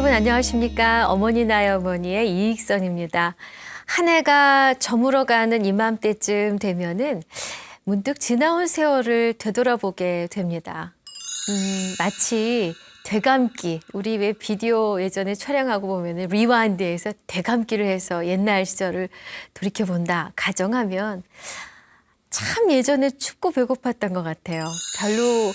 여러분 안녕하십니까? 어머니 나의 어머니의 이익선입니다. 한 해가 저물어가는 이맘때쯤 되면은 문득 지나온 세월을 되돌아보게 됩니다. 마치 되감기, 우리 왜 비디오 예전에 촬영하고 보면은 리와인드에서 되감기를 해서 옛날 시절을 돌이켜본다 가정하면 참 예전에 춥고 배고팠던 것 같아요. 별로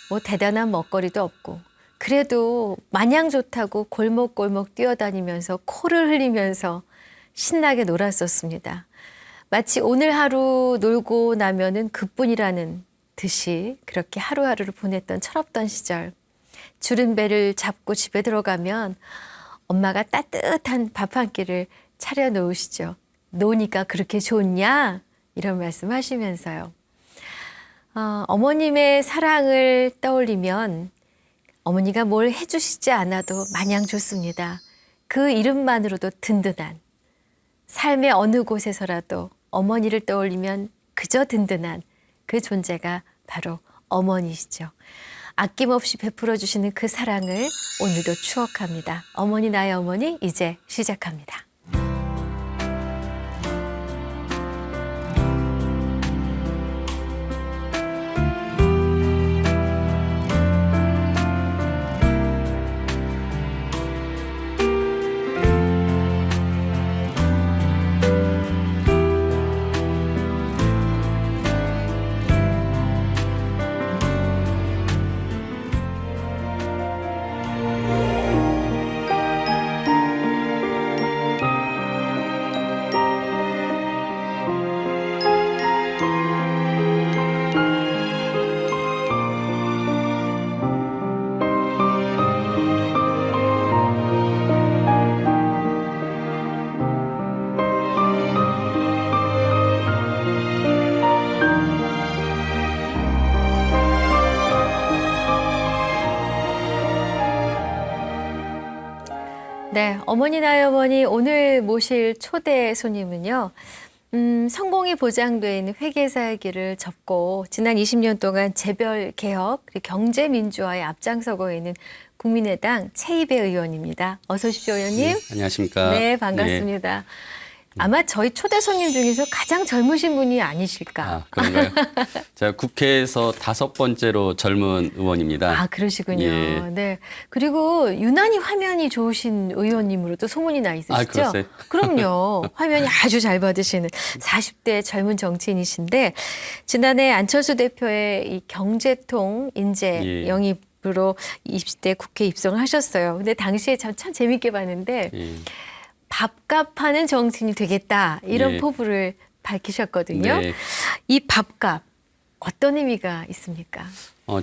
뭐 대단한 먹거리도 없고 그래도 마냥 좋다고 골목골목 뛰어다니면서 코를 흘리면서 신나게 놀았었습니다. 마치 오늘 하루 놀고 나면은 그뿐이라는 듯이 그렇게 하루하루를 보냈던 철없던 시절. 주른 배를 잡고 집에 들어가면 엄마가 따뜻한 밥 한 끼를 차려 놓으시죠. 노니까 그렇게 좋냐? 이런 말씀 하시면서요. 어머님의 사랑을 떠올리면 어머니가 뭘 해주시지 않아도 마냥 좋습니다. 그 이름만으로도 든든한, 삶의 어느 곳에서라도 어머니를 떠올리면 그저 든든한 그 존재가 바로 어머니시죠. 아낌없이 베풀어 주시는 그 사랑을 오늘도 추억합니다. 어머니 나의 어머니 이제 시작합니다. 네, 어머니 나의 어머니 오늘 모실 초대 손님은요. 성공이 보장돼 있는 회계사의 길을 접고 지난 20년 동안 재벌 개혁 그리고 경제 민주화에 앞장서고 있는 국민의당 최이배 의원입니다. 어서 오십시오, 의원님. 네, 안녕하십니까. 네, 반갑습니다. 아마 저희 초대 손님 중에서 가장 젊으신 분이 아니실까. 아, 그런가요? 제가 국회에서 5번째로 젊은 의원입니다. 아, 그러시군요. 예. 네. 그리고 유난히 화면이 좋으신 의원님으로도 소문이 나 있으시죠? 아, 그러세요? 그럼요. 화면이 아주 잘 받으시는 40대 젊은 정치인이신데 지난해 안철수 대표의 이 경제통 인재 예. 영입으로 20대 국회 입성을 하셨어요. 근데 당시에 참 재밌게 봤는데 예. 밥값하는 정치인이 되겠다 이런 예. 포부를 밝히셨거든요. 네. 이 밥값 어떤 의미가 있습니까?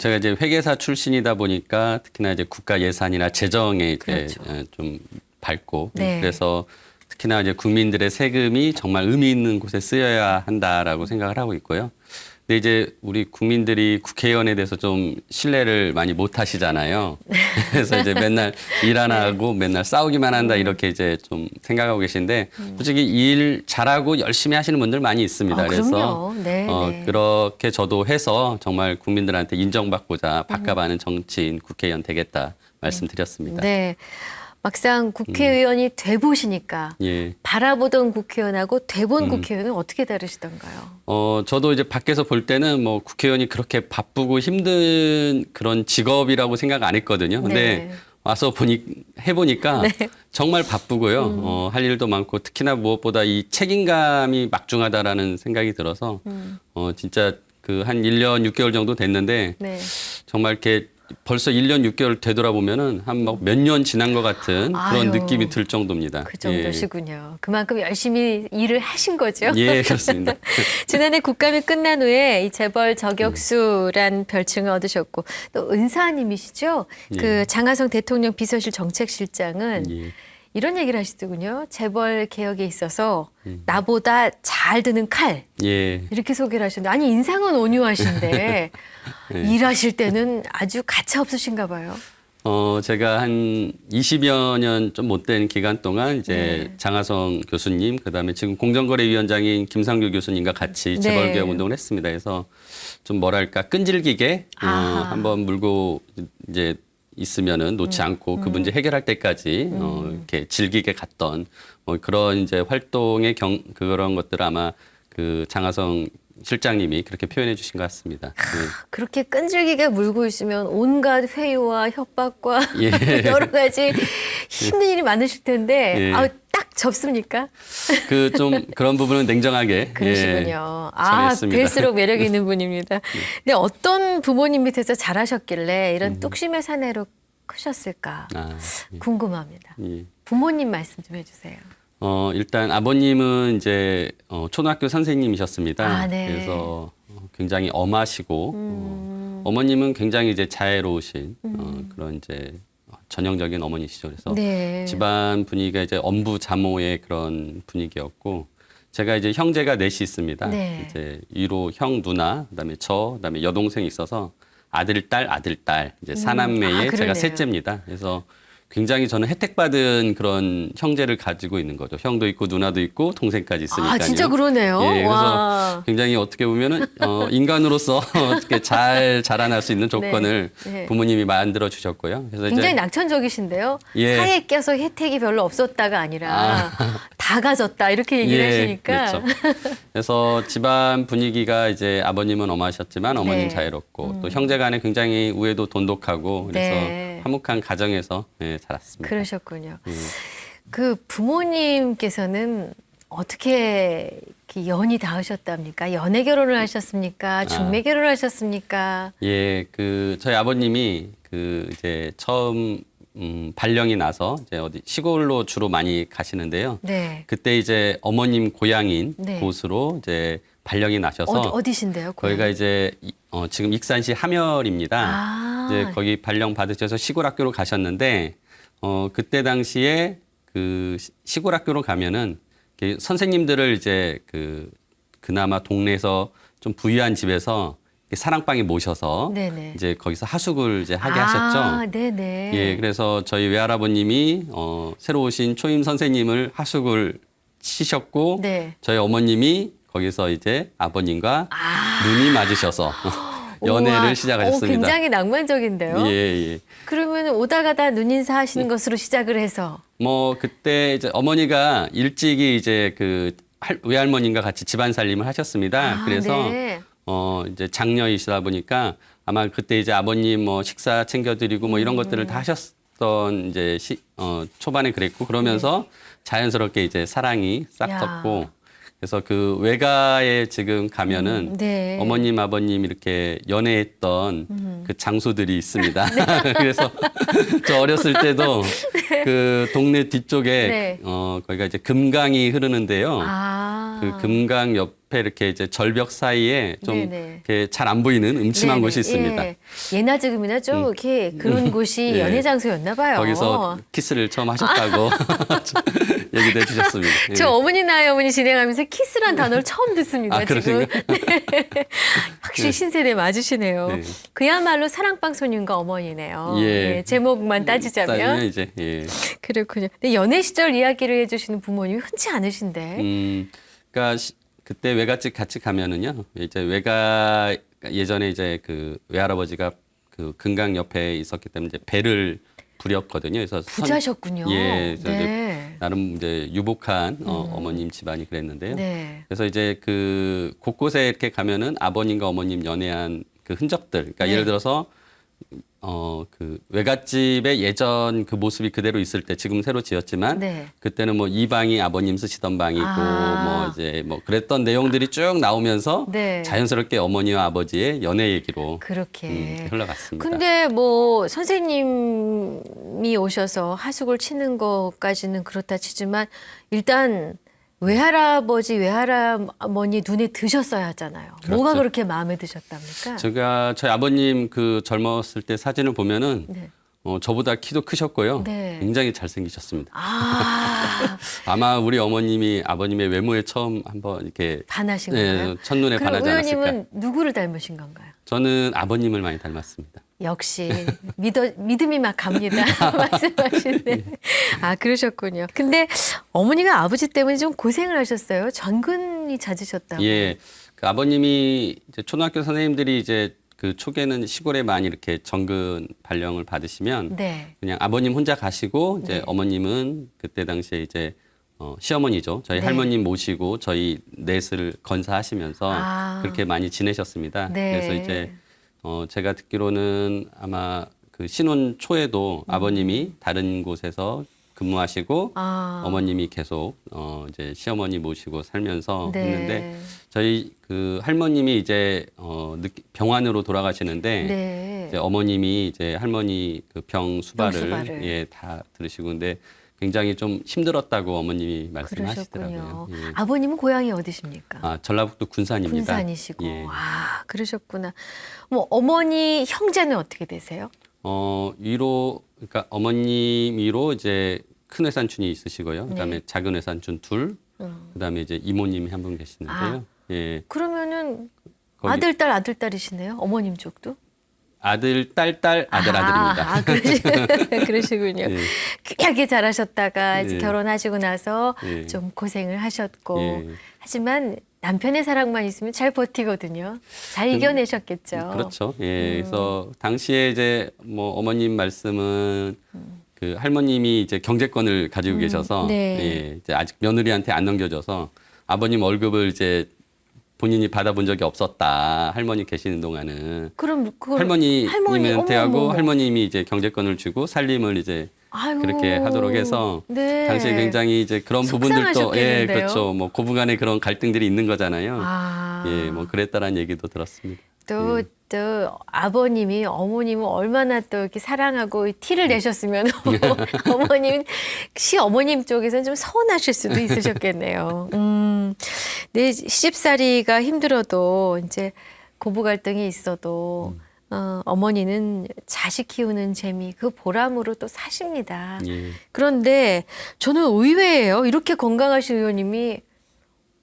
제가 이제 회계사 출신이다 보니까 특히나 이제 국가 예산이나 재정에 이제 그렇죠. 좀 밝고 네. 그래서 특히나 이제 국민들의 세금이 정말 의미 있는 곳에 쓰여야 한다라고 생각을 하고 있고요. 근데 이제 우리 국민들이 국회의원에 대해서 좀 신뢰를 많이 못 하시잖아요. 그래서 이제 맨날 일 안 하고 맨날 싸우기만 한다 이렇게 이제 좀 생각하고 계신데 솔직히 일 잘하고 열심히 하시는 분들 많이 있습니다. 그래서 그럼요. 네, 네. 그렇게 저도 해서 정말 국민들한테 인정받고자 밥값하는 정치인 국회의원 되겠다 말씀드렸습니다. 네. 막상 국회의원이 돼 보시니까 예. 바라보던 국회의원하고 돼본 국회의원은 어떻게 다르시던가요? 저도 이제 밖에서 볼 때는 뭐 국회의원이 그렇게 바쁘고 힘든 그런 직업이라고 생각 안 했거든요. 근데 네. 와서 해보니까 네. 정말 바쁘고요. 할 일도 많고 특히나 무엇보다 이 책임감이 막중하다라는 생각이 들어서 진짜 그 한 1년 6개월 정도 됐는데 네. 정말 이렇게 벌써 1년 6개월 되돌아보면은 한 막 몇 년 지난 것 같은 그런 아유, 느낌이 들 정도입니다. 그 정도시군요. 그만큼 열심히 일을 하신 거죠? 예, 그렇습니다. 지난해 국감이 끝난 후에 이 재벌 저격수란 별칭을 얻으셨고 또 은사님이시죠? 그 장하성 대통령 비서실 정책실장은 예. 이런 얘기를 하시더군요. 재벌 개혁에 있어서 나보다 잘 드는 칼. 예. 이렇게 소개를 하셨는데 아니 인상은 온유하신데 일하실 때는 아주 가차 없으신가 봐요. 제가 한 20여 년 좀 못 된 기간 동안 이제 네. 장하성 교수님, 그다음에 지금 공정거래위원장인 김상규 교수님과 같이 재벌개혁 운동을 했습니다. 그래서 좀 뭐랄까 끈질기게 아하. 한번 물고 이제 있으면은 놓지 않고 그 문제 해결할 때까지 이렇게 즐기게 갔던 그런 이제 활동의 그런 것들을 아마 그 장하성 실장님이 그렇게 표현해 주신 것 같습니다. 네. 그렇게 끈질기게 물고 있으면 온갖 회유와 협박과 예. 여러 가지 힘든 일이 많으실 텐데 예. 딱 접습니까? 그 좀 그런 부분은 냉정하게 그러시군요. 처리했습니다. 될수록 매력 있는 분입니다. 근데 어떤 부모님 밑에서 자라셨길래 이런 뚝심의 사내로 크셨을까 예. 궁금합니다. 예. 부모님 말씀 좀 해주세요. 일단 아버님은 이제 초등학교 선생님이셨습니다. 네. 그래서 굉장히 엄하시고 어머님은 굉장히 이제 자애로우신 그런 이제 전형적인 어머니시죠. 그래서 네. 집안 분위기가 이제 엄부 자모의 그런 분위기였고 제가 이제 형제가 넷이 있습니다. 네. 이제 위로 형 누나, 그다음에 그다음에 여동생이 있어서 아들 딸 이제 사남매의 제가 그러네요. 셋째입니다. 그래서 굉장히 저는 혜택받은 그런 형제를 가지고 있는 거죠. 형도 있고 누나도 있고 동생까지 있으니까요. 진짜 그러네요. 예, 그래서 와. 굉장히 어떻게 보면은 인간으로서 어떻게 잘 자라날 수 있는 조건을 네. 부모님이 만들어 주셨고요. 그래서 굉장히 이제 낙천적이신데요. 예. 사이에 껴서 혜택이 별로 없었다가 아니라 다 가졌다 이렇게 얘기를 하시니까. 그렇죠. 그래서 집안 분위기가 이제 아버님은 엄하셨지만 어머님 네. 자유롭고 또 형제간에 굉장히 우애도 돈독하고 그래서 네. 화목한 가정에서 자랐습니다. 그러셨군요. 그 부모님께서는 어떻게 이렇게 연이 닿으셨답니까? 연애 결혼을 하셨습니까? 중매 결혼을 하셨습니까? 예, 저희 아버님이 이제 처음 발령이 나서 이제 어디 시골로 주로 많이 가시는데요. 네. 그때 이제 어머님 고향인 네. 곳으로 이제 발령이 나셔서 어디신데요? 거기가 이제 지금 익산시 함열입니다. 이제 거기 발령 받으셔서 시골 학교로 가셨는데 그때 당시에 그 시골 학교로 가면은 이렇게 선생님들을 이제 그나마 동네에서 좀 부유한 집에서 사랑방에 모셔서 네네. 이제 거기서 하숙을 이제 하게 하셨죠. 네네. 예, 그래서 저희 외할아버님이 새로 오신 초임 선생님을 하숙을 치셨고 네. 저희 어머님이 거기서 이제 아버님과 눈이 맞으셔서 연애를 우와. 시작하셨습니다. 굉장히 낭만적인데요. 예, 예. 그러면 오다 가다 눈인사 하시는 것으로 시작을 해서. 뭐 그때 이제 어머니가 일찍이 이제 외할머님과 같이 집안 살림을 하셨습니다. 그래서 네. 이제 장녀이시다 보니까 아마 그때 이제 아버님 뭐 식사 챙겨드리고 뭐 이런 것들을 다 하셨던 이제 초반에 그랬고 그러면서 자연스럽게 이제 사랑이 싹 야. 텄고 그래서 그 외가에 지금 가면은 네. 어머님 아버님 이렇게 연애했던 그 장소들이 있습니다. 그래서 저 어렸을 때도 그 동네 뒤쪽에 네. 거기가 이제 금강이 흐르는데요. 그 금강 옆에 이렇게 이제 절벽 사이에 좀 네네. 이렇게 잘 안 보이는 음침한 네네. 곳이 있습니다. 예. 예나 지금이나 좀 이렇게 그런 곳이 예. 연애 장소였나 봐요. 거기서 키스를 처음 하셨다고 얘기도 해주셨습니다. 예. 저 어머니 나의 어머니 진행하면서 키스란 단어를 처음 듣습니다. 지금. 그러신가요? 네. 확실히 신세대 맞으시네요. 네. 그야말로 사랑방 소년과 어머니네요. 예. 네, 제목만 따지자면. 이제 예. 그렇군요. 근데 연애 시절 이야기를 해주시는 부모님이 흔치 않으신데. 그러니까 그때 외갓집 같이 가면은요. 이제 외가 예전에 이제 그 외할아버지가 그 금강 옆에 있었기 때문에 이제 배를 부렸거든요. 그래서 부자셨군요. 예, 그래서 이제 네. 나름 이제 유복한 어머님 집안이 그랬는데요. 네. 그래서 이제 그 곳곳에 이렇게 가면은 아버님과 어머님 연애한 그 흔적들. 그러니까 네. 예를 들어서 그 외갓집의 예전 그 모습이 그대로 있을 때 지금 새로 지었지만 네. 그때는 뭐 이 방이 아버님 쓰시던 방이고 뭐 이제 뭐 그랬던 내용들이 쭉 나오면서 네. 자연스럽게 어머니와 아버지의 연애 얘기로 그렇게. 흘러갔습니다. 근데 뭐 선생님이 오셔서 하숙을 치는 것까지는 그렇다 치지만 일단 외할아버지, 외할아버니 눈에 드셨어야 하잖아요. 뭐가 그렇죠. 그렇게 마음에 드셨답니까? 저희 아버님 그 젊었을 때 사진을 보면은 네. 저보다 키도 크셨고요. 네. 굉장히 잘생기셨습니다. 아, 아마 우리 어머님이 아버님의 외모에 처음 한번 이렇게 반하신 건가요? 첫눈에 그럼 반하지 않았을까. 의원님은 누구를 닮으신 건가요? 저는 아버님을 많이 닮았습니다. 역시 믿음이 막 갑니다. 말씀하시네. 아, 그러셨군요. 근데 어머니가 아버지 때문에 좀 고생을 하셨어요. 전근이 잦으셨다고. 예, 그 아버님이 이제 초등학교 선생님들이 이제 그 초기에는 시골에 많이 이렇게 정근 발령을 받으시면 네. 그냥 아버님 혼자 가시고 이제 네. 어머님은 그때 당시에 이제 시어머니죠. 저희 네. 할머님 모시고 저희 넷을 건사하시면서 아. 그렇게 많이 지내셨습니다. 네. 그래서 이제 제가 듣기로는 아마 그 신혼 초에도 아버님이 다른 곳에서 근무하시고 아. 어머님이 계속 이제 시어머니 모시고 살면서 네. 했는데 저희 그 할머님이 이제 병환으로 돌아가시는데 네. 이제 어머님이 이제 할머니 그 병수발을 병수발을. 예, 다 들으시고 근데 굉장히 좀 힘들었다고 어머님이 말씀하시더라고요. 그러셨군요. 예. 아버님은 고향이 어디십니까? 아, 전라북도 군산입니다. 군산이시고. 예. 아, 그러셨구나. 뭐 어머니 형제는 어떻게 되세요? 위로 그러니까 어머님 위로 이제 큰 외삼촌이 있으시고요. 그다음에 네. 작은 외삼촌 둘, 그다음에 이제 이모님이 한 분 계시는데요. 예. 그러면은 거기- 아들, 딸, 아들, 딸이시네요. 어머님 쪽도? 아들, 딸, 아들, 아들입니다. 그러시군요. 예. 귀하게 자라셨다가 이제 예. 결혼하시고 나서 예. 좀 고생을 하셨고. 예. 하지만 남편의 사랑만 있으면 잘 버티거든요. 잘 이겨내셨겠죠. 그렇죠. 예. 그래서 당시에 이제 뭐 어머님 말씀은 그 할머님이 이제 경제권을 가지고 계셔서 네. 예, 이제 아직 며느리한테 안 넘겨져서 아버님 월급을 이제 본인이 받아본 적이 없었다. 할머니 계시는 동안은 그럼 그걸 할머니한테 하고 어머. 할머님이 이제 경제권을 주고 살림을 이제 아이고. 그렇게 하도록 해서 네. 당시에 굉장히 이제 그런 부분들도 예, 속상하셨겠는데요. 그렇죠. 뭐 고부간에 그런 갈등들이 있는 거잖아요. 아. 예, 뭐 그랬다라는 얘기도 들었습니다. 또 아버님이 어머님을 얼마나 또 이렇게 사랑하고 티를 내셨으면 어머님 시어머님 쪽에서는 좀 서운하실 수도 있으셨겠네요. 내 시집살이가 힘들어도 이제 고부 갈등이 있어도 어머니는 자식 키우는 재미 그 보람으로 또 사십니다. 예. 그런데 저는 의외예요. 이렇게 건강하신 의원님이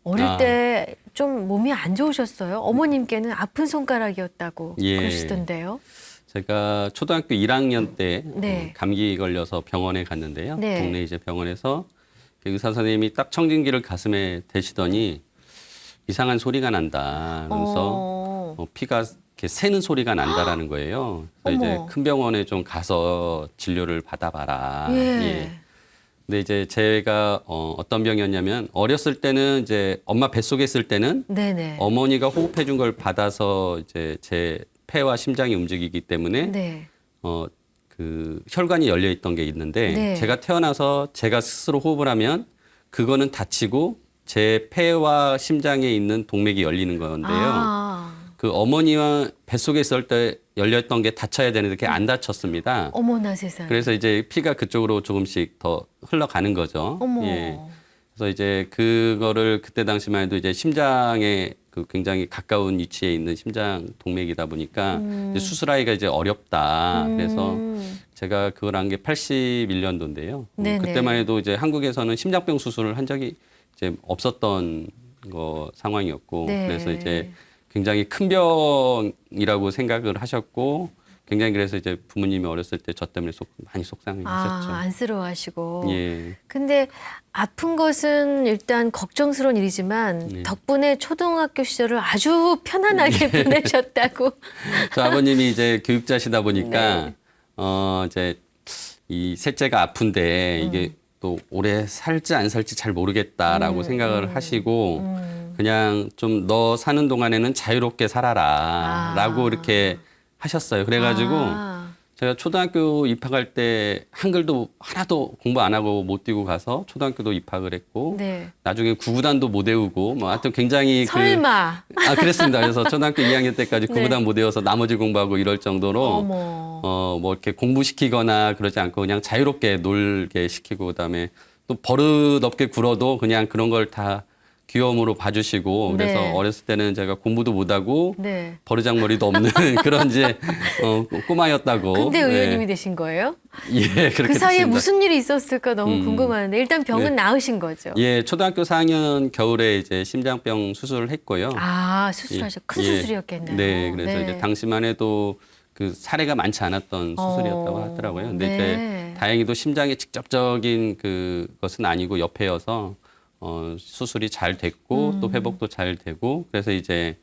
어릴 아. 때 좀 몸이 안 좋으셨어요. 어머님께는 아픈 손가락이었다고 예. 그러시던데요. 제가 초등학교 1학년 때 네. 감기 걸려서 병원에 갔는데요. 네. 동네 이제 병원에서 그 의사 선생님이 딱 청진기를 가슴에 대시더니 이상한 소리가 난다. 그래서 피가 이렇게 새는 소리가 난다라는 거예요. 그래서 이제 어머. 큰 병원에 좀 가서 진료를 받아봐라. 예. 근데 이제 제가 어떤 병이었냐면 어렸을 때는 이제 엄마 뱃속에 있을 때는 네네. 어머니가 호흡해 준 걸 받아서 이제 제 폐와 심장이 움직이기 때문에 네. 그 혈관이 열려 있던 게 있는데 네. 제가 태어나서 제가 스스로 호흡을 하면 그거는 닫히고 제 폐와 심장에 있는 동맥이 열리는 건데요. 아, 그 어머니와 뱃속에 있을 때 열렸던 게 닫혀야 되는데 그게 안 닫혔습니다. 어머나 세상에. 그래서 이제 피가 그쪽으로 조금씩 더 흘러가는 거죠. 어머. 예. 그래서 이제 그거를 그때 당시만 해도 이제 심장에 그 굉장히 가까운 위치에 있는 심장 동맥이다 보니까 이제 수술하기가 이제 어렵다. 그래서 제가 그걸 한 게 81년도인데요. 네네. 그때만 해도 이제 한국에서는 심장병 수술을 한 적이 이제 없었던 상황이었고 네. 그래서 이제 굉장히 큰 병이라고 생각을 하셨고 굉장히 그래서 이제 부모님이 어렸을 때 저 때문에 많이 속상해하셨죠. 안쓰러워하시고. 예. 근데 아픈 것은 일단 걱정스러운 일이지만 네. 덕분에 초등학교 시절을 아주 편안하게 보내셨다고. 저 아버님이 이제 교육자시다 보니까 네. 이제 이 셋째가 아픈데 이게 또 오래 살지 안 살지 잘 모르겠다라고 생각을 하시고 그냥 좀 너 사는 동안에는 자유롭게 살아라라고 이렇게 하셨어요. 그래가지고 제가 초등학교 입학할 때 한글도 하나도 공부 안 하고 못 뛰고 가서 초등학교도 입학을 했고 네. 나중에 구구단도 못 외우고 뭐 하여튼 굉장히 설마. 그랬습니다. 그래서 초등학교 2학년 때까지 네. 구구단 못 외워서 나머지 공부하고 이럴 정도로 어머. 뭐 이렇게 공부시키거나 그러지 않고 그냥 자유롭게 놀게 시키고 그다음에 또 버릇없게 굴어도 그냥 그런 걸 다 귀여움으로 봐주시고 그래서 네. 어렸을 때는 제가 공부도 못하고 네. 버르장머리도 없는 그런 이제 꼬마였다고. 근데 의원님이 예. 되신 거예요? 예, 그렇게 그 사이에 됐습니다. 무슨 일이 있었을까 너무 궁금한데 일단 병은 네. 나으신 거죠? 예, 초등학교 4학년 겨울에 이제 심장병 수술을 했고요. 수술하셨. 큰 예. 수술이었겠네요. 네, 그래서 이제 당시만 해도 그 사례가 많지 않았던 수술이었다고 하더라고요. 근데 네. 이제 다행히도 심장에 직접적인 그것은 아니고 옆에여서 수술이 잘 됐고 또 회복도 잘 되고 그래서 이제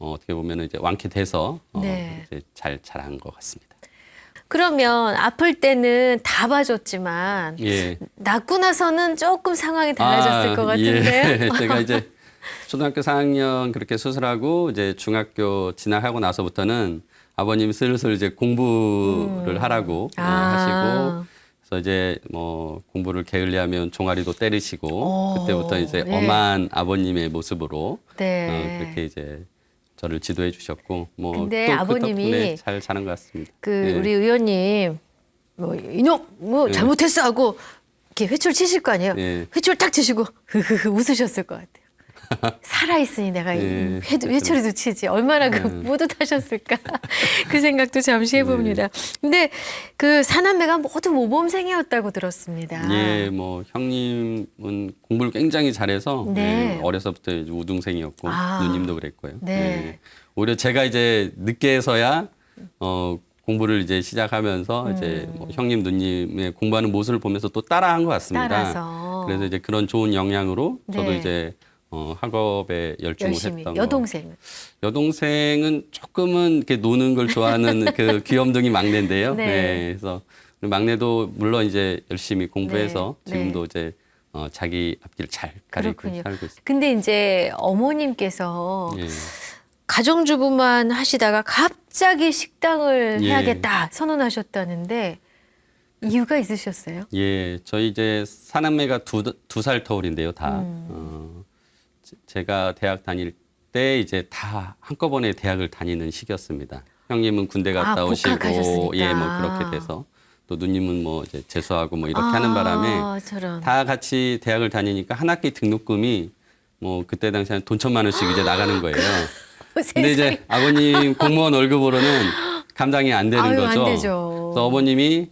어떻게 보면 이제 완쾌돼서 네. 이제 잘 자란 것 같습니다. 그러면 아플 때는 다 봐줬지만 예. 낳고 나서는 조금 상황이 달라졌을 것 같은데. 예. 제가 이제 초등학교 4학년 그렇게 수술하고 이제 중학교 진학하고 나서부터는 아버님이 슬슬 이제 공부를 하라고 하시고, 그래서 이제 뭐 공부를 게을리하면 종아리도 때리시고, 그때부터 이제 네. 엄한 아버님의 모습으로 네. 그렇게 이제 저를 지도해 주셨고, 뭐 근데 또 그 아버님이 덕분에 잘 자란 것 같습니다. 그 예. 우리 의원님 뭐 이놈 뭐 잘못했어 하고 이렇게 회초를 치실 거 아니에요. 예. 회초를 딱 치시고 흐흐흐 웃으셨을 것 같아요. 살아있으니 내가 예, 회초리도 치지 얼마나 그 뿌듯하셨을까 그 생각도 잠시 해봅니다. 근데 그 사남매가 모두 모범생이었다고 들었습니다. 예, 뭐 형님은 공부를 굉장히 잘해서 네. 예, 어려서부터 이제 우등생이었고 아. 누님도 그랬고요. 네. 예. 오히려 제가 이제 늦게서야 공부를 이제 시작하면서 이제 뭐 형님 누님의 공부하는 모습을 보면서 또 따라한 것 같습니다. 따라서. 그래서 이제 그런 좋은 영향으로 저도 네. 이제 학업에 열중을 열심히 했던 여동생은 여동생은 조금은 이렇게 노는 걸 좋아하는 그 귀염둥이 막내인데요. 네. 네. 그래서 우리 막내도 물론 이제 열심히 공부해서 네. 지금도 이제 자기 앞길 잘 가리고 그렇군요. 살고 있습니다. 근데 이제 어머님께서 예. 가정주부만 하시다가 갑자기 식당을 예. 해야겠다 선언하셨다는데 이유가 있으셨어요? 예, 저희 이제 사남매가 두 살 터울인데요, 다. 제가 대학 다닐 때 이제 다 한꺼번에 대학을 다니는 시기였습니다. 형님은 군대 갔다 오시고, 복학하셨으니까. 예, 뭐 그렇게 돼서 또 누님은 뭐 이제 재수하고 뭐 이렇게 하는 바람에 저런. 다 같이 대학을 다니니까 한 학기 등록금이 뭐 그때 당시에 돈 1,000만 원씩 이제 나가는 거예요. 근데 세상에. 이제 아버님 공무원 월급으로는 감당이 안 되는 아유, 거죠. 안 되죠. 그래서 어머님이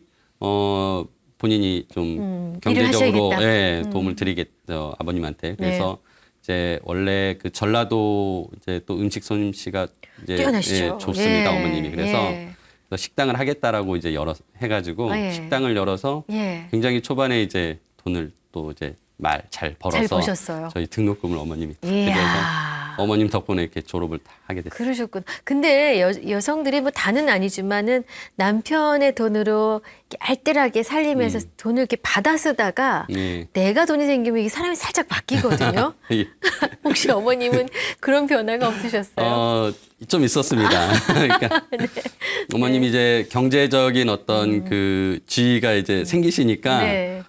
본인이 좀 경제적으로 하셔야겠다. 예, 도움을 드리겠죠 아버님한테. 그래서 이제 원래 그 전라도 이제 또 음식 솜씨가 이제 뛰어나시죠. 좋습니다 예. 어머님이. 그래서 예. 식당을 하겠다라고 이제 해가지고 예. 식당을 열어서 예. 굉장히 초반에 이제 돈을 또 이제 잘 벌어서 잘 버셨어요. 저희 등록금을 어머님이 드려서 이야. 어머님 덕분에 이렇게 졸업을 다 하게 됐어요. 그러셨군. 근데 여성들이 뭐 다는 아니지만은 남편의 돈으로 이렇게 알뜰하게 살리면서 돈을 이렇게 받아 쓰다가 예. 내가 돈이 생기면 이게 사람이 살짝 바뀌거든요. 예. 혹시 어머님은 그런 변화가 없으셨어요? 좀 있었습니다. 그러니까 어머님이 이제 경제적인 어떤 그 지위가 이제 생기시니까 네.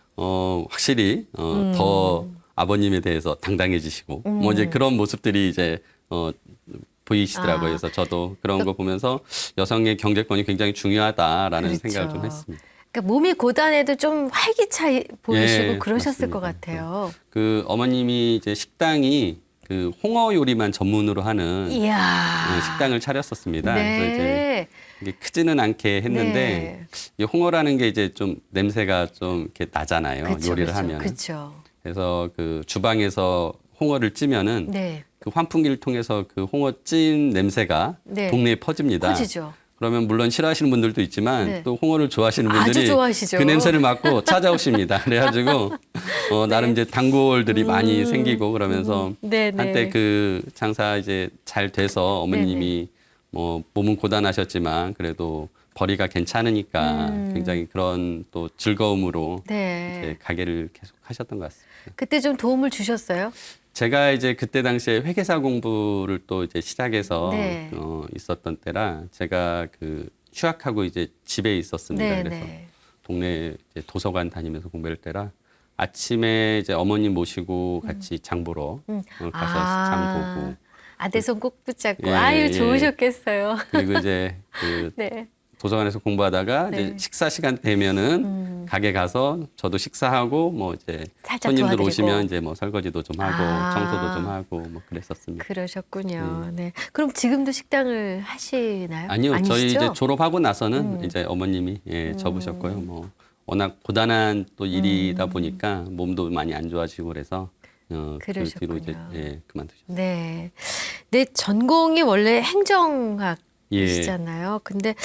확실히 더 아버님에 대해서 당당해지시고 뭐 이제 그런 모습들이 이제 보이시더라고요. 그래서 저도 그런 거 보면서 여성의 경제권이 굉장히 중요하다라는 그렇죠. 생각을 좀 했습니다. 그러니까 몸이 고단해도 좀 활기차 보이시고 예, 그러셨을 맞습니다. 것 같아요. 그 어머님이 이제 식당이 그 홍어 요리만 전문으로 하는 이야. 식당을 차렸었습니다. 그래서 이제 네. 이게 크지는 않게 했는데 이 홍어라는 게 이제 좀 냄새가 좀 이렇게 나잖아요. 그쵸, 요리를 그쵸, 하면. 그쵸. 그래서 그 주방에서 홍어를 찌면은 네. 그 환풍기를 통해서 그 홍어 찐 냄새가 네. 동네에 퍼집니다. 커지죠. 그러면 물론 싫어하시는 분들도 있지만 네. 또 홍어를 좋아하시는 아주 분들이 좋아하시죠. 그 냄새를 맡고 찾아오십니다. 그래가지고 나름 이제 단골들이 많이 생기고 그러면서 네, 네. 한때 그 장사 이제 잘 돼서 어머님이 뭐 몸은 고단하셨지만 그래도 벌이가 괜찮으니까 굉장히 그런 또 즐거움으로 네. 이제 가게를 계속 하셨던 것 같습니다. 그때 좀 도움을 주셨어요? 제가 이제 그때 당시에 회계사 공부를 또 이제 시작해서 네. 있었던 때라 제가 그 휴학하고 이제 집에 있었습니다. 네, 그래서 네. 동네 이제 도서관 다니면서 공부할 때라 아침에 이제 어머님 모시고 같이 장 보러 가서 장 보고 아들 손 꼭 붙잡고 예, 아유 예. 좋으셨겠어요. 그리고 이제 그 네. 도서관에서 공부하다가 네. 이제 식사 시간 되면은 가게 가서 저도 식사하고 뭐 이제 살짝 손님들 도와드리고. 오시면 이제 뭐 설거지도 좀 하고 아. 청소도 좀 하고 뭐 그랬었습니다. 그러셨군요. 네. 그럼 지금도 식당을 하시나요? 아니요, 아니시죠? 저희 이제 졸업하고 나서는 이제 어머님이 접으셨고요. 뭐 워낙 고단한 또 일이다 보니까 몸도 많이 안 좋아지고 그래서 그 뒤로 이제 그러셨군요. 그만두셨어요. 네. 내 전공이 원래 행정학이시잖아요. 근데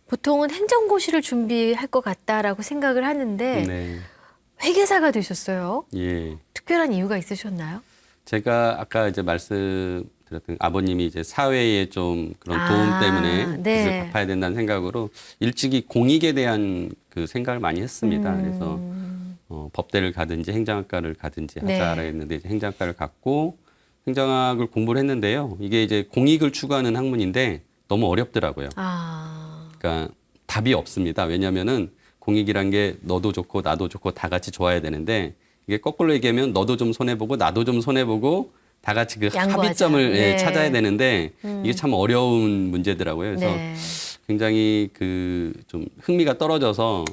보통은 행정고시를 준비할 것 같다라고 생각을 하는데 네, 회계사가 되셨어요. 예. 특별한 이유가 있으셨나요? 제가 아까 이제 드렸던 아버님이 이제 사회에 좀 그런 도움 때문에 네. 빚을 갚아야 된다는 생각으로 일찍이 공익에 대한 그 생각을 많이 했습니다. 그래서 법대를 가든지 행정학과를 가든지 네. 하자라 했는데 이제 행정학과를 갔고 행정학을 공부를 했는데요. 이게 이제 공익을 추구하는 학문인데 너무 어렵더라고요. 그러니까 답이 없습니다. 왜냐하면은 공익이란 게 너도 좋고 나도 좋고 다 같이 좋아야 되는데 이게 거꾸로 얘기하면 너도 좀 손해보고 나도 좀 손해보고 다 같이 그 양보하자. 합의점을 네. 찾아야 되는데 이게 참 어려운 문제더라고요. 그래서 네. 굉장히 그 좀 흥미가 떨어져서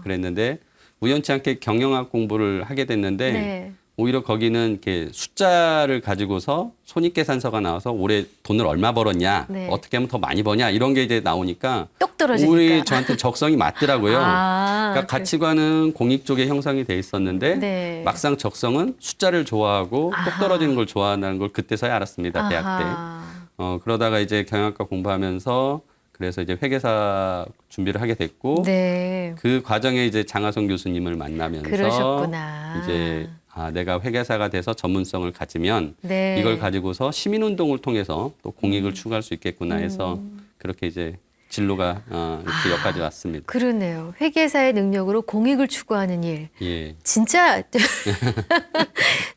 그랬는데 우연치 않게 경영학 공부를 하게 됐는데 네. 오히려 거기는 이렇게 숫자를 가지고서 손익계산서가 나와서 올해 돈을 얼마 벌었냐, 네. 어떻게 하면 더 많이 버냐 이런 게 이제 나오니까 똑 떨어지니까. 우리 저한테 적성이 맞더라고요. 그러니까 그- 가치관은 공익 쪽에 형성이 돼 있었는데 네. 막상 적성은 숫자를 좋아하고 똑 떨어지는 걸 좋아한다는 걸 그때서야 알았습니다. 대학 때. 아하. 그러다가 이제 경영학과 공부하면서 그래서 이제 회계사 준비를 하게 됐고 네. 그 과정에 이제 장하성 교수님을 만나면서 그러셨구나. 이제 내가 회계사가 돼서 전문성을 가지면 네. 이걸 가지고서 시민운동을 통해서 또 공익을 추구할 수 있겠구나 해서 그렇게 이제 진로가 이렇게 여기까지 왔습니다. 그러네요. 회계사의 능력으로 공익을 추구하는 일. 예. 진짜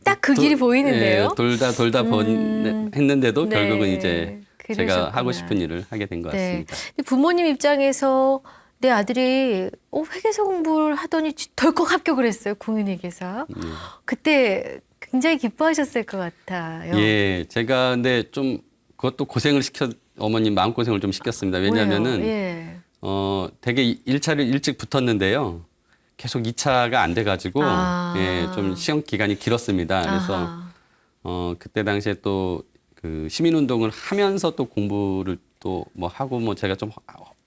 딱 그 길이 보이는데요. 예, 돌다 했는데도 네. 결국은 이제 제가 그러셨구나. 하고 싶은 일을 하게 된 것 네. 같습니다. 근데 부모님 입장에서 내 아들이 회계사 공부를 하더니 덜컥 합격을 했어요. 공인회계사. 그때 굉장히 기뻐하셨을 것 같아요. 예, 제가 근데 좀 그것도 고생을 어머님 마음고생을 좀 시켰습니다. 왜냐하면은 왜요? 예. 되게 1차를 일찍 붙었는데요. 계속 2차가 안 돼가지고 예, 좀 시험 기간이 길었습니다. 그래서 아하. 그때 당시에 또 그 시민운동을 하면서 또 공부를 또 뭐 하고 뭐 제가 좀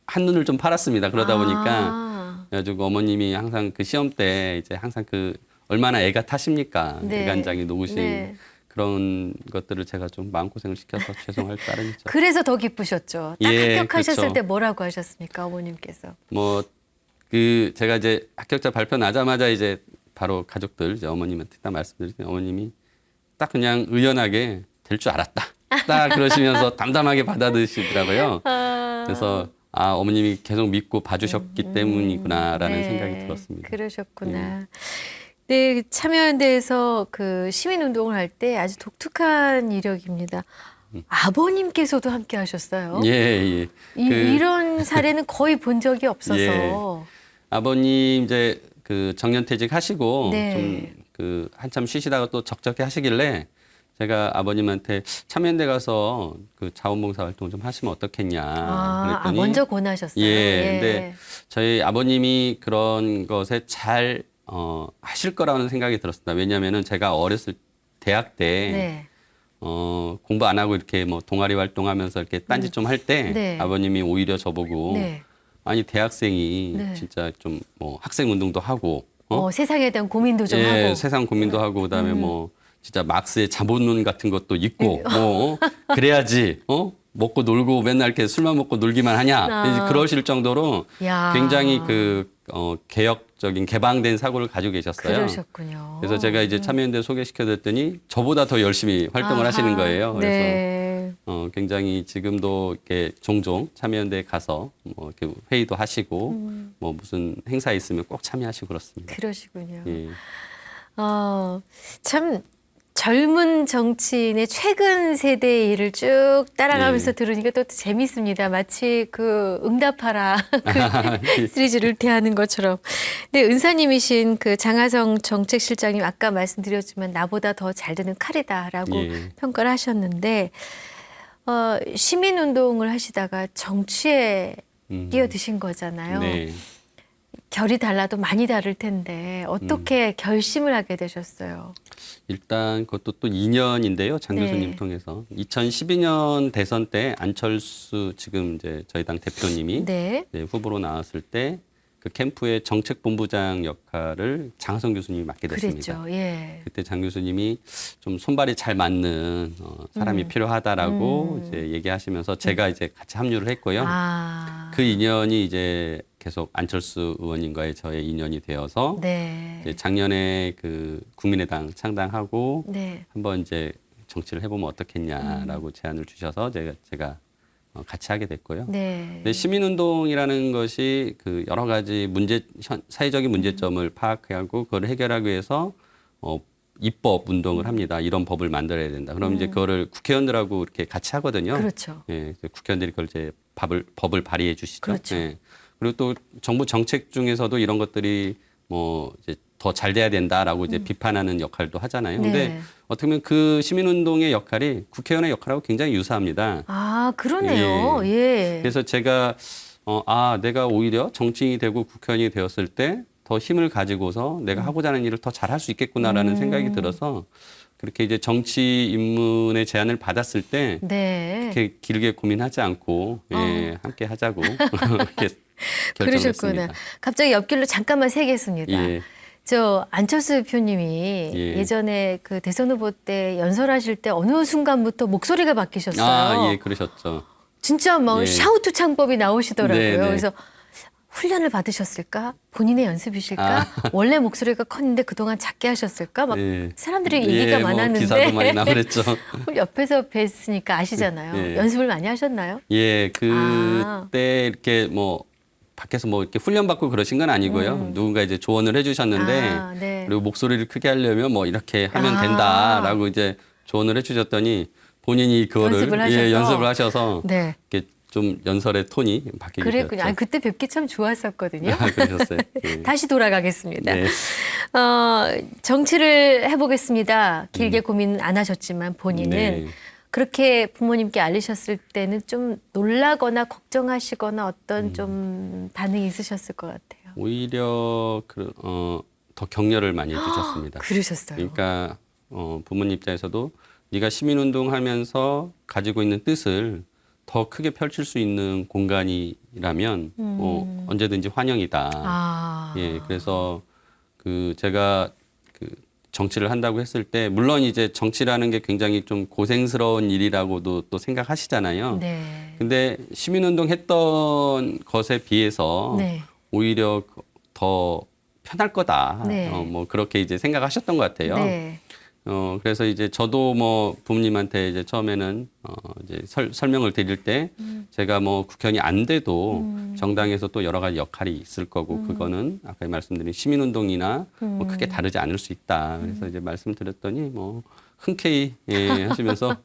한눈을 좀 팔았습니다. 그러다 보니까 그래가지고 어머님이 항상 그 시험 때 이제 항상 그 얼마나 애가 타십니까? 네. 애간장이 녹으신 네. 그런 것들을 제가 좀 마음고생을 시켜서 죄송할 따름이죠. 그래서 더 기쁘셨죠. 딱 예, 합격하셨을 그렇죠. 때 뭐라고 하셨습니까, 어머님께서? 뭐 제가 이제 합격자 발표 나자마자 이제 바로 가족들 이제 어머님한테 딱 말씀드렸더니 어머님이 딱 그냥 의연하게 될 줄 알았다. 딱 그러시면서 담담하게 받아들이시더라고요. 그래서 어머님이 계속 믿고 봐주셨기 때문이구나라는 네, 생각이 들었습니다. 그러셨구나. 네, 참여연대에서 그 시민운동을 할 때 아주 독특한 이력입니다. 아버님께서도 함께 하셨어요. 예, 예. 이런 사례는 거의 본 적이 없어서. 예. 아버님 이제 그 정년퇴직 하시고 네. 좀 그 한참 쉬시다가 또 적적해 하시길래 제가 아버님한테 참여연대 가서 그 자원봉사 활동 좀 하시면 어떻겠냐 그랬더니 먼저 권하셨어요. 예, 근데 저희 아버님이 그런 것에 잘 하실 거라는 생각이 들었습니다. 왜냐하면은 제가 어렸을 대학 때 네. 공부 안 하고 이렇게 뭐 동아리 활동하면서 이렇게 딴짓 좀 할 때 네. 아버님이 오히려 저보고 네. 아니 대학생이 네. 진짜 좀 뭐 학생 운동도 하고 세상에 대한 고민도 좀 예, 하고. 세상 고민도 하고 그다음에 뭐 진짜 막스의 자본론 같은 것도 있고 뭐 그래야지 먹고 놀고 맨날 이렇게 술만 먹고 놀기만 하냐 이제 그러실 정도로 야. 굉장히 그 개혁적인 개방된 사고를 가지고 계셨어요. 그러셨군요. 그래서 제가 이제 참여연대 소개시켜드렸더니 저보다 더 열심히 활동을 하시는 거예요. 그래서 네. 굉장히 지금도 이렇게 종종 참여연대에 가서 뭐 이렇게 회의도 하시고 뭐 무슨 행사 있으면 꼭 참여하시고 그렇습니다. 그러시군요. 예. 참 젊은 정치인의 최근 세대의 일을 쭉 따라가면서 예. 들으니까 또 재밌습니다. 마치 그 응답하라 그 시리즈를 대하는 것처럼. 근데 은사님이신 그 장하성 정책실장님 아까 말씀드렸지만 나보다 더 잘 드는 칼이다라고 예. 평가를 하셨는데 시민운동을 하시다가 정치에 뛰어드신 거잖아요. 네. 결이 달라도 많이 다를 텐데 어떻게 결심을 하게 되셨어요? 일단 그것도 또 2년인데요. 장 교수님 네. 통해서 2012년 대선 때 안철수 지금 이제 저희 당 대표님이 네. 네, 후보로 나왔을 때 그 캠프의 정책본부장 역할을 장하성 교수님이 맡게 됐습니다. 그랬죠. 예. 그때 장 교수님이 좀 손발이 잘 맞는 사람이 필요하다라고 이제 얘기하시면서 제가 이제 같이 합류를 했고요. 그 인연이 이제 계속 안철수 의원님과의 저의 인연이 되어서 네. 이제 작년에 그 국민의당 창당하고 네. 한번 이제 정치를 해보면 어떻겠냐라고 제안을 주셔서 제가 같이 하게 됐고요. 네. 근데 시민운동이라는 것이 그 여러 가지 사회적인 문제점을 파악하고 그걸 해결하기 위해서 입법 운동을 합니다. 이런 법을 만들어야 된다. 그럼 이제 그거를 국회의원들하고 이렇게 같이 하거든요. 그렇죠. 예, 국회의원들이 그걸 이제 법을 발의해 주시죠. 그렇죠. 예. 그리고 또 정부 정책 중에서도 이런 것들이 뭐 이제 더 잘 돼야 된다라고 이제 비판하는 역할도 하잖아요. 근데 네. 어떻게 보면 그 시민운동의 역할이 국회의원의 역할하고 굉장히 유사합니다. 아, 그러네요. 예. 그래서 제가 내가 오히려 정치인이 되고 국회의원이 되었을 때 더 힘을 가지고서 내가 하고자 하는 일을 더 잘할 수 있겠구나라는 생각이 들어서 그렇게 이제 정치 입문의 제안을 받았을 때 네. 이렇게 길게 고민하지 않고 함께 하자고 이렇게 결정했습니다. 그러셨구나. 갑자기 옆길로 잠깐만 새겠습니다. 예. 저 안철수 대표님이 예. 예전에 그 대선 후보 때 연설하실 때 어느 순간부터 목소리가 바뀌셨어요. 아, 예, 그러셨죠. 진짜 막 예. 샤우트 창법이 나오시더라고요. 네, 네. 그래서 훈련을 받으셨을까? 본인의 연습이실까? 원래 목소리가 컸는데 그동안 작게 하셨을까? 막 예. 사람들이 얘기가 뭐 많았는데 기사도 많이 나오랬죠. 옆에서 뵀으니까 아시잖아요. 예. 연습을 많이 하셨나요? 예, 그때 이렇게 뭐 밖에서 뭐 이렇게 훈련 받고 그러신 건 아니고요. 누군가 이제 조언을 해주셨는데 아, 네. 그리고 목소리를 크게 하려면 뭐 이렇게 하면 아. 된다라고 이제 조언을 해주셨더니 본인이 그거를 연습을 하셔서? 연습을 하셔서 네. 이렇게 좀 연설의 톤이 바뀌게 그랬군요. 되었죠. 아니, 그때 뵙기 참 좋았었거든요. 아, 그러셨어요. 예. 다시 돌아가겠습니다. 네. 정치를 해보겠습니다. 길게 고민 안 하셨지만 본인은 네. 그렇게 부모님께 알리셨을 때는 좀 놀라거나 걱정하시거나 어떤 좀 반응이 있으셨을 것 같아요. 오히려 더 격려를 많이 해주셨습니다. 그러셨어요. 그러니까 부모님 입장에서도 네가 시민운동하면서 가지고 있는 뜻을 더 크게 펼칠 수 있는 공간이라면 언제든지 환영이다. 아. 예, 그래서 제가 정치를 한다고 했을 때 물론 이제 정치라는 게 굉장히 좀 고생스러운 일이라고도 또 생각하시잖아요. 네. 근데 시민운동 했던 것에 비해서 네. 오히려 더 편할 거다. 네. 뭐 그렇게 이제 생각하셨던 것 같아요. 네. 그래서 이제 저도 뭐 부모님한테 이제 처음에는 이제 설명을 드릴 때 제가 뭐 국회의원이 안 돼도 정당에서 또 여러 가지 역할이 있을 거고 그거는 아까 말씀드린 시민운동이나 뭐 크게 다르지 않을 수 있다. 그래서 이제 말씀드렸더니 뭐 흔쾌히 하시면서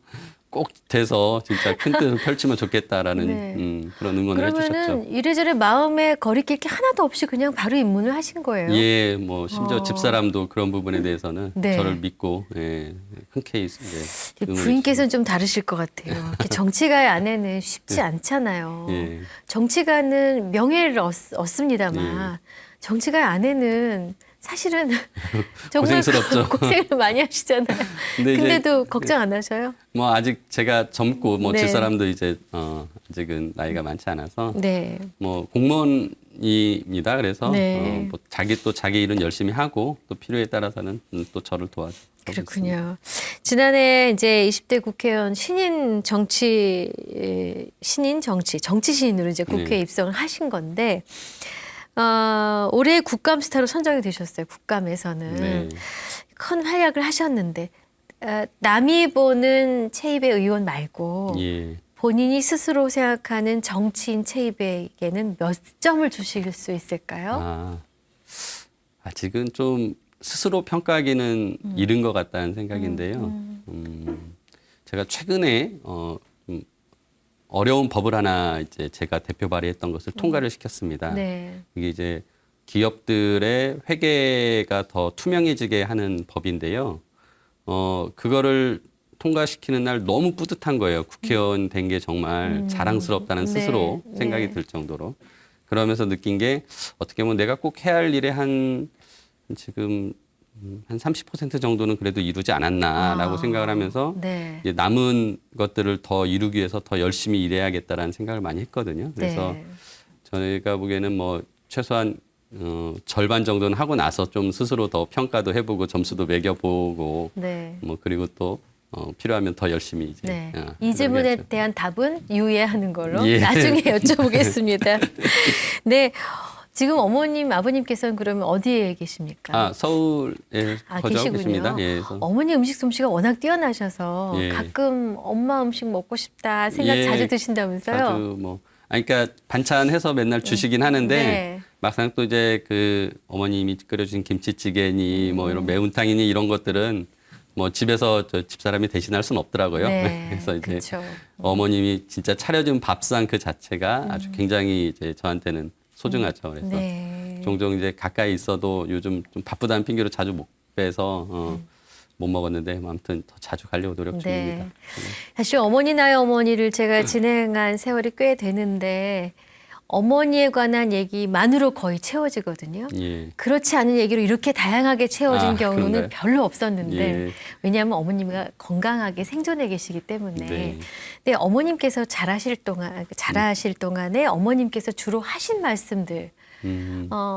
꼭 돼서 진짜 큰 뜻을 펼치면 좋겠다라는 네. 그런 응원을 해주셨죠. 그러면은 이래저래 마음에 거리낄 게 하나도 없이 그냥 바로 입문을 하신 거예요. 예, 뭐 심지어 집사람도 그런 부분에 대해서는 네. 저를 믿고 흔쾌히 부인께서는 좀 다르실 것 같아요. 이렇게 정치가의 아내는 쉽지 않잖아요. 예. 정치가는 명예를 얻습니다만 정치가의 아내는 사실은 정말 고생스럽죠. 고생을 많이 하시잖아요. 근데 이제 근데도 걱정 안 하셔요? 뭐 아직 제가 젊고 뭐 네. 집사람도 이제 아직은 나이가 많지 않아서 네. 뭐 공무원입니다. 그래서 네. 뭐 자기 일은 열심히 하고 또 필요에 따라서는 또 저를 도와주고 있습니다. 그렇군요. 지난해 이제 20대 국회의원 정치 신인으로 이제 국회에 네. 입성을 하신 건데 올해 국감 스타로 선정이 되셨어요. 국감에서는 네. 큰 활약을 하셨는데 남이 보는 최입의 의원 말고 예. 본인이 스스로 생각하는 정치인 최입에게는 몇 점을 주실 수 있을까요? 아직은 좀 스스로 평가하기는 이른 것 같다는 생각인데요. 제가 최근에 좀 어려운 법을 하나 이제 제가 대표 발의했던 것을 통과를 시켰습니다. 네. 이게 이제 기업들의 회계가 더 투명해지게 하는 법인데요. 그거를 통과시키는 날 너무 뿌듯한 거예요. 국회의원 된 게 정말 자랑스럽다는 스스로 네. 생각이 네. 들 정도로. 그러면서 느낀 게 어떻게 보면 내가 꼭 해야 할 일의 지금 한 30% 정도는 그래도 이루지 않았나라고 생각을 하면서 네. 이제 남은 것들을 더 이루기 위해서 더 열심히 일해야겠다라는 생각을 많이 했거든요. 그래서 네. 저희가 보기에는 뭐 최소한 절반 정도는 하고 나서 좀 스스로 더 평가도 해보고 점수도 매겨보고 네. 뭐 그리고 또 필요하면 더 열심히 이제 네. 이 하도록 질문에 해야죠. 대한 답은 유예하는 걸로 예. 나중에 여쭤보겠습니다. 네. 지금 어머님, 아버님께서는 그러면 어디에 계십니까? 아, 서울에 거주하고 계시군요. 계십니다. 예, 그래서 어머니 음식 솜씨가 워낙 뛰어나셔서 예. 가끔 엄마 음식 먹고 싶다 생각 예, 자주 드신다면서요? 자주 뭐 그러니까 반찬 해서 맨날 주시긴 하는데 네. 막상 또 이제 그 어머님이 끓여주신 김치찌개니 뭐 이런 매운탕이니 이런 것들은 뭐 집에서 저 집사람이 대신할 수는 없더라고요. 네, 그래서 이제 그쵸. 어머님이 진짜 차려준 밥상 그 자체가 아주 굉장히 이제 저한테는 소중하죠. 그래서 네. 종종 이제 가까이 있어도 요즘 좀 바쁘다는 핑계로 자주 못 빼서 못 먹었는데 뭐 아무튼 더 자주 가려고 노력 중입니다. 네. 사실 어머니 나의 어머니를 제가 진행한 세월이 꽤 되는데 어머니에 관한 얘기만으로 거의 채워지거든요. 예. 그렇지 않은 얘기로 이렇게 다양하게 채워진 아, 경우는 그런가요? 별로 없었는데 예. 왜냐하면 어머님이 건강하게 생존해 계시기 때문에. 네. 근데 어머님께서 자라실 동안에 어머님께서 주로 하신 말씀들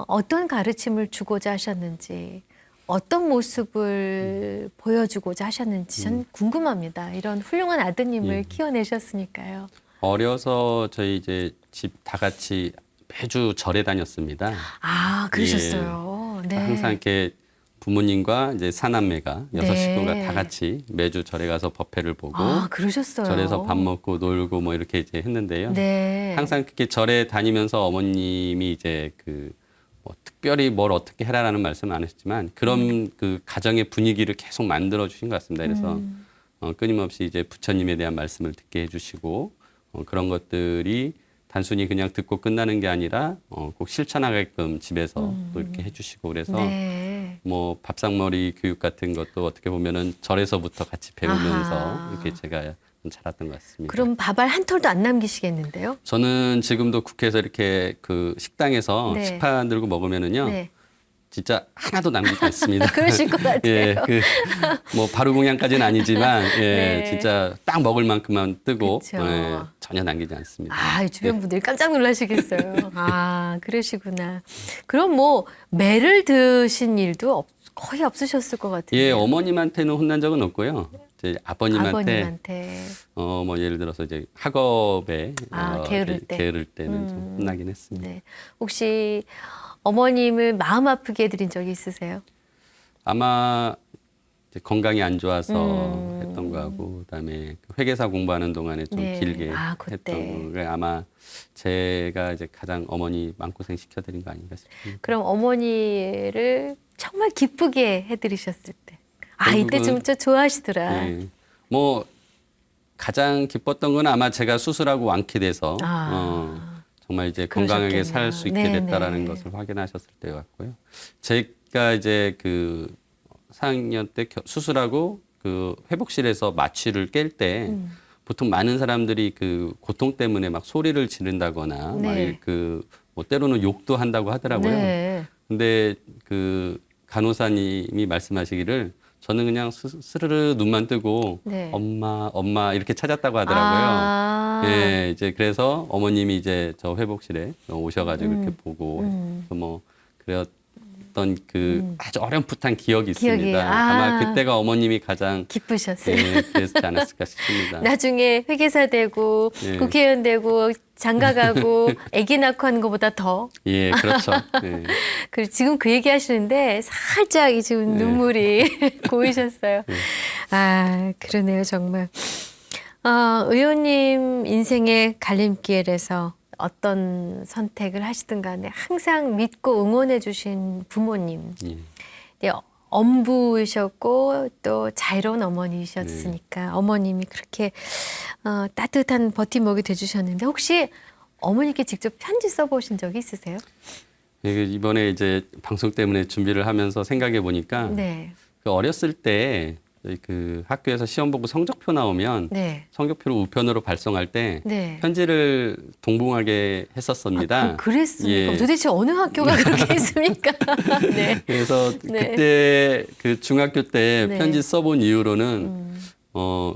어떤 가르침을 주고자 하셨는지 어떤 모습을 보여주고자 하셨는지 전 궁금합니다. 이런 훌륭한 아드님을 예. 키워내셨으니까요. 어려서 저희 이제 집 다 같이 매주 절에 다녔습니다. 아, 그러셨어요. 네. 항상 이렇게 부모님과 이제 사남매가 여섯 네. 식구가 다 같이 매주 절에 가서 법회를 보고 아, 그러셨어요. 절에서 밥 먹고 놀고 뭐 이렇게 이제 했는데요. 네. 항상 그렇게 절에 다니면서 어머님이 이제 그 뭐 특별히 뭘 어떻게 해라라는 말씀은 안 하셨지만 그런 그 가정의 분위기를 계속 만들어 주신 것 같습니다. 그래서 끊임없이 이제 부처님에 대한 말씀을 듣게 해주시고 그런 것들이 단순히 그냥 듣고 끝나는 게 아니라 꼭 실천하게끔 집에서 또 이렇게 해주시고 그래서 네. 뭐 밥상머리 교육 같은 것도 어떻게 보면은 절에서부터 같이 배우면서 아하. 이렇게 제가 자랐던 것 같습니다. 그럼 밥알 한 톨도 안 남기시겠는데요? 저는 지금도 국회에서 이렇게 그 식당에서 네. 식판 들고 먹으면은요. 네. 진짜 하나도 남기지 않습니다. 그러실 것 같아요. 예, 그 뭐 바루공양까지는 아니지만 예, 네. 진짜 딱 먹을 만큼만 뜨고 그쵸. 예, 전혀 남기지 않습니다. 아, 이 주변 분들이 깜짝 놀라시겠어요. 아, 그러시구나. 그럼 뭐 매를 드신 일도 거의 없으셨을 것 같아요. 예, 어머님한테는 혼난 적은 없고요. 이제 아버님한테. 뭐 예를 들어서 이제 학업에 게으를 때. 게으를 때는 좀 혼나긴 했습니다. 네. 혹시 어머님을 마음 아프게 해드린 적이 있으세요? 아마 이제 건강이 안 좋아서 했던 거하고 그다음에 회계사 공부하는 동안에 좀 네. 길게 아, 그때. 했던 거 아마 제가 이제 가장 어머니 마음고생 시켜드린 거 아닌가 싶습니다. 그럼 어머니를 정말 기쁘게 해드리셨을 때. 아, 이때 좀 좋아하시더라. 예. 뭐 가장 기뻤던 건 아마 제가 수술하고 완쾌돼서 정말 이제 건강하게 살 수 있게 그러셨겠네요. 됐다라는 네네. 것을 확인하셨을 때 같고요. 제가 이제 그 4학년 때 수술하고 그 회복실에서 마취를 깰 때 보통 많은 사람들이 그 고통 때문에 막 소리를 지른다거나 네. 막 그 뭐 때로는 욕도 한다고 하더라고요. 네. 근데 그 간호사님이 말씀하시기를 저는 그냥 스르르 눈만 뜨고 네. 엄마 이렇게 찾았다고 하더라고요. 아. 예, 이제 그래서 어머님이 이제 저 회복실에 오셔가지고 이렇게 보고 그래서 뭐 그랬던 그 아주 어렴풋한 기억이 기억이, 있습니다. 아. 아마 그때가 어머님이 가장 기쁘셨어요. 예, 그랬지 않았을까 싶습니다. 나중에 회계사 되고 예. 국회의원 되고 장가 가고 아기 낳고 하는 것보다 더. 예, 그렇죠. 예. 지금 그 얘기 하시는데 살짝 지금 네. 눈물이 고이셨어요. 아, 그러네요, 정말. 의원님 인생의 갈림길에서 어떤 선택을 하시든 간에 항상 믿고 응원해 주신 부모님. 예. 네, 엄부이셨고 또 자유로운 어머니이셨으니까 어머님이 그렇게 따뜻한 버팀목이 돼주셨는데 혹시 어머니께 직접 편지 써보신 적이 있으세요? 예, 이번에 이제 방송 때문에 준비를 하면서 생각해 보니까 네. 그 어렸을 때 저희 그 학교에서 시험 보고 성적표 나오면 네. 성적표를 우편으로 발송할 때 네. 편지를 동봉하게 했었습니다. 그랬습니까? 예. 도대체 어느 학교가 그렇게 했습니까? 네. 그래서 네. 그때 그 중학교 때 네. 편지 써본 이후로는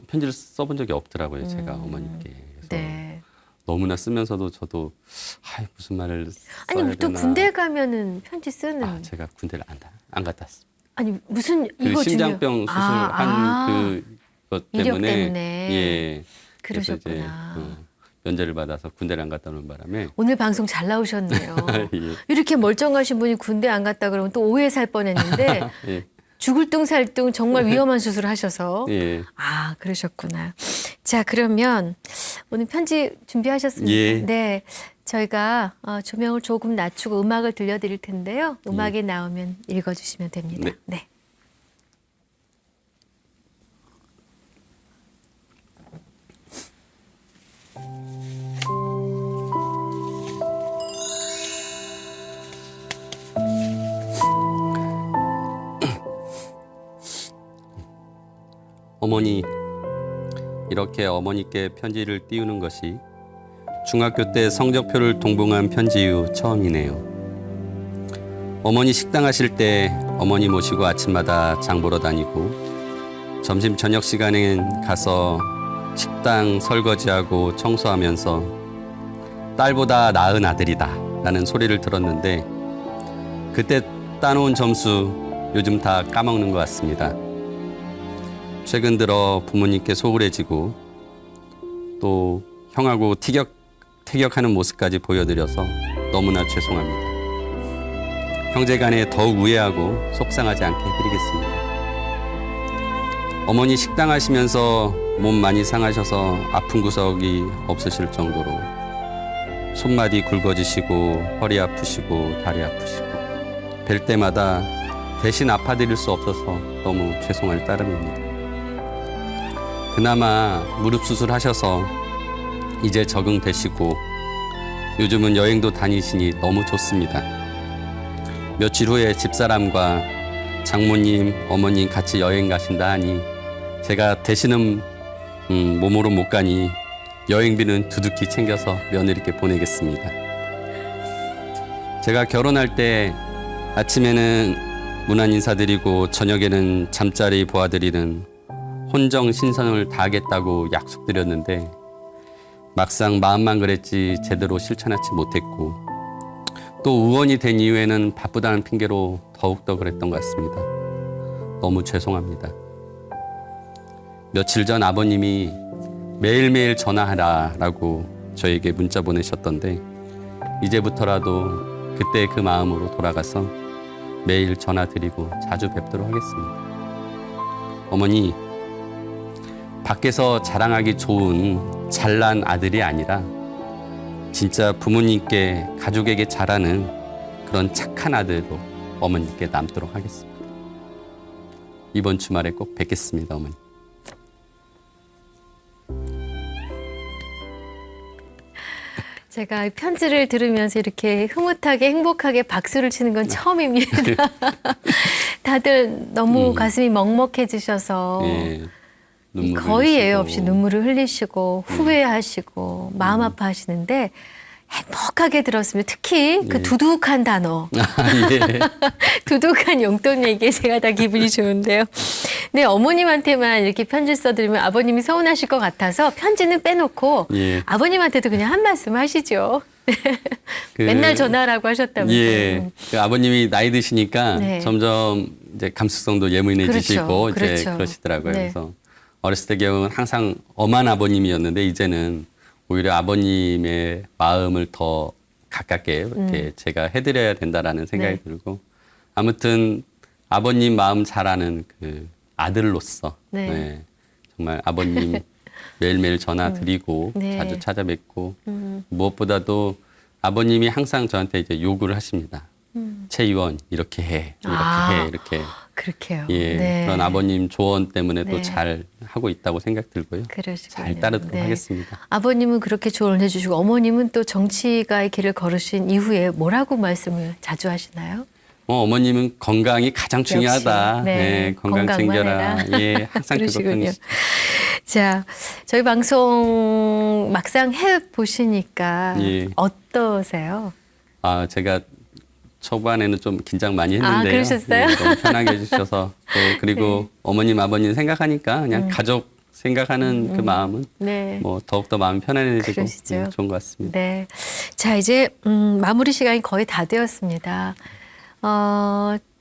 편지를 써본 적이 없더라고요. 제가 어머님께. 그래서 네. 너무나 쓰면서도 저도 무슨 말을 아니, 써야 또 되나. 군대 가면은 편지 쓰는. 제가 군대를 안 갔다 왔습니다. 아니, 무슨 그 이거 심장병 수술한 그것 이력 때문에 때문에. 예. 그래서 이제, 그러셨구나. 면제를 받아서 군대를 안 갔다 오는 바람에 오늘 방송 잘 나오셨네요. 예. 이렇게 멀쩡하신 분이 군대 안 갔다 그러면 또 오해 살 뻔했는데 예. 죽을 둥 살 둥 정말 위험한 수술을 하셔서 예. 아 그러셨구나. 자 그러면 오늘 편지 준비하셨습니까? 예. 네, 저희가 조명을 조금 낮추고 음악을 들려드릴 텐데요. 음악이 나오면 읽어주시면 됩니다. 네. 네. 어머니, 이렇게 어머니께 편지를 띄우는 것이 중학교 때 성적표를 동봉한 편지 이후 처음이네요. 어머니 식당 하실 때 어머니 모시고 아침마다 장 보러 다니고 점심 저녁 시간엔 가서 식당 설거지하고 청소하면서 딸보다 나은 아들이다 라는 소리를 들었는데 그때 따놓은 점수 요즘 다 까먹는 것 같습니다. 최근 들어 부모님께 소홀해지고 또 형하고 티격하는 모습까지 보여드려서 너무나 죄송합니다. 형제간에 더욱 우애하고 속상하지 않게 해드리겠습니다. 어머니 식당 하시면서 몸 많이 상하셔서 아픈 구석이 없으실 정도로 손마디 굵어지시고 허리 아프시고 다리 아프시고 뵐 때마다 대신 아파드릴 수 없어서 너무 죄송할 따름입니다. 그나마 무릎 수술하셔서 이제 적응되시고 요즘은 여행도 다니시니 너무 좋습니다. 며칠 후에 집사람과 장모님, 어머님 같이 여행 가신다 하니 제가 대신은 몸으로 못 가니 여행비는 두둑히 챙겨서 며느리께 보내겠습니다. 제가 결혼할 때 아침에는 문안 인사드리고 저녁에는 잠자리 보아드리는 혼정 신선을 다하겠다고 약속드렸는데 막상 마음만 그랬지 제대로 실천하지 못했고 또 의원이 된 이후에는 바쁘다는 핑계로 더욱더 그랬던 것 같습니다. 너무 죄송합니다. 며칠 전 아버님이 매일매일 전화하라라고 저에게 문자 보내셨던데 이제부터라도 그때 그 마음으로 돌아가서 매일 전화드리고 자주 뵙도록 하겠습니다. 어머니, 밖에서 자랑하기 좋은 잘난 아들이 아니라 진짜 부모님께 가족에게 잘하는 그런 착한 아들로 어머니께 남도록 하겠습니다. 이번 주말에 꼭 뵙겠습니다, 어머니. 제가 편지를 들으면서 이렇게 흐뭇하게 행복하게 박수를 치는 건 처음입니다. 다들 너무 가슴이 먹먹해지셔서 예, 눈물을 거의 예외 흘리시고. 없이 눈물을 흘리시고 후회하시고 마음 아파하시는데 행복하게 들었으면 특히 그 예. 두둑한 단어, 예. 두둑한 용돈 얘기에 제가 다 기분이 좋은데요. 네, 어머님한테만 이렇게 편지 써드리면 아버님이 서운하실 것 같아서 편지는 빼놓고 예. 아버님한테도 그냥 한 말씀 하시죠. 그- 맨날 전화라고 하셨다면서요. 예, 그 아버님이 나이 드시니까 네. 점점 이제 감수성도 예민해지시고 그렇죠, 이제 그렇죠. 그러시더라고요. 네. 그래서 어렸을 때 경우는 항상 엄한 아버님이었는데 이제는 오히려 아버님의 마음을 더 가깝게 이렇게 제가 해드려야 된다라는 생각이 네. 들고 아무튼 아버님 마음 잘 아는 그 아들로서 네. 네, 정말 아버님 매일매일 전화 드리고 네. 자주 찾아뵙고 무엇보다도 아버님이 항상 저한테 이제 요구를 하십니다. 최 의원 이렇게 해, 이렇게 아. 해, 이렇게. 그렇게요. 예, 네. 그런 아버님 조언 때문에 네. 또 잘 하고 있다고 생각 들고요. 그러시군요. 잘 따르도록 네. 하겠습니다. 아버님은 그렇게 조언을 해주시고 어머님은 또 정치가의 길을 걸으신 이후에 뭐라고 말씀을 자주 하시나요? 어머님은 건강이 가장 중요하다. 역시, 네, 네, 건강 건강만 챙겨라. 해라. 예, 항상 그러시군요. 그것뿐이시. 자, 저희 방송 막상 해 보시니까 예. 어떠세요? 아, 제가 초반에는 좀 긴장 많이 했는데요. 그러셨어요? 예, 너무 편하게 해주셔서 또 그리고 어머님, 아버님 생각하니까 그냥 가족 생각하는 그 마음은 네. 뭐 더욱더 마음 편안해지고 그러시죠. 예, 좋은 것 같습니다. 네. 자, 이제 마무리 시간이 거의 다 되었습니다.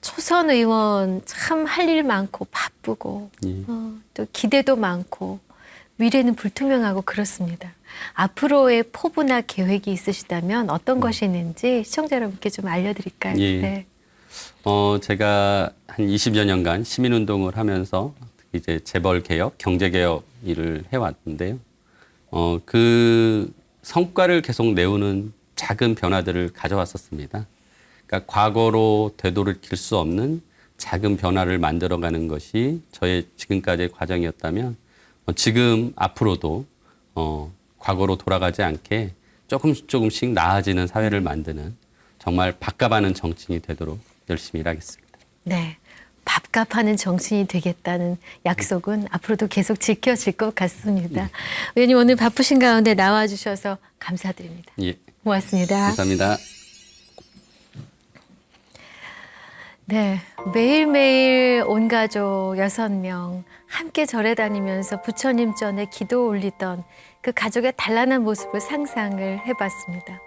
초선 의원 참 할 일 많고 바쁘고 예. 또 기대도 많고 미래는 불투명하고 그렇습니다. 앞으로의 포부나 계획이 있으시다면 어떤 것이 있는지 시청자 여러분께 좀 알려드릴까요? 예. 네. 제가 한 20여 년간 시민운동을 하면서 이제 재벌 개혁, 경제 개혁 일을 해왔는데요. 그 성과를 계속 내오는 작은 변화들을 가져왔었습니다. 그러니까 과거로 되돌이킬 수 없는 작은 변화를 만들어가는 것이 저의 지금까지의 과정이었다면 지금 앞으로도 과거로 돌아가지 않게 조금씩 나아지는 사회를 만드는 정말 밥값하는 정치인이 되도록 열심히 일하겠습니다. 네. 밥값하는 정신이 되겠다는 약속은 앞으로도 계속 지켜질 것 같습니다. 의원님 오늘 바쁘신 가운데 나와주셔서 감사드립니다. 예, 고맙습니다. 감사합니다. 네, 매일매일 온 가족 6명 함께 절에 다니면서 부처님 전에 기도 올리던 그 가족의 단란한 모습을 상상을 해봤습니다.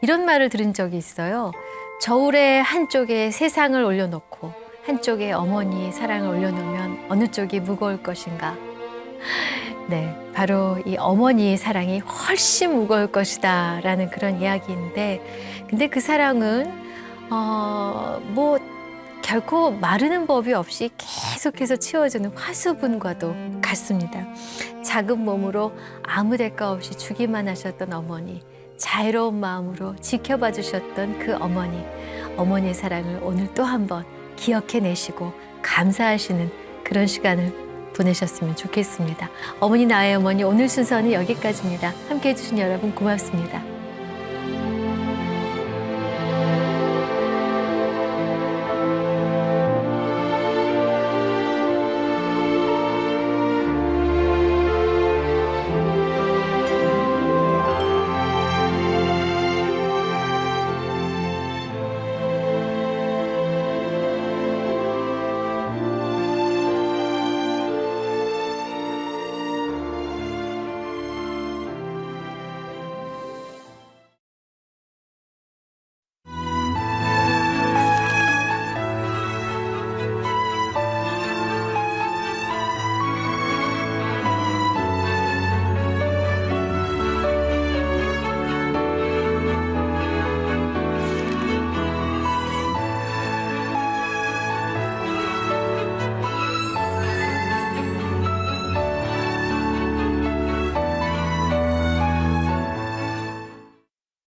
이런 말을 들은 적이 있어요. 저울의 한쪽에 세상을 올려놓고 한쪽에 어머니의 사랑을 올려놓으면 어느 쪽이 무거울 것인가? 네, 바로 이 어머니의 사랑이 훨씬 무거울 것이다 라는 그런 이야기인데 근데 그 사랑은 결코 마르는 법이 없이 계속해서 치워주는 화수분과도 같습니다. 작은 몸으로 아무 대가 없이 주기만 하셨던 어머니, 자애로운 마음으로 지켜봐 주셨던 그 어머니, 어머니의 사랑을 오늘 또 한 번 기억해내시고 감사하시는 그런 시간을 보내셨으면 좋겠습니다. 어머니 나의 어머니 오늘 순서는 여기까지입니다. 함께해 주신 여러분 고맙습니다.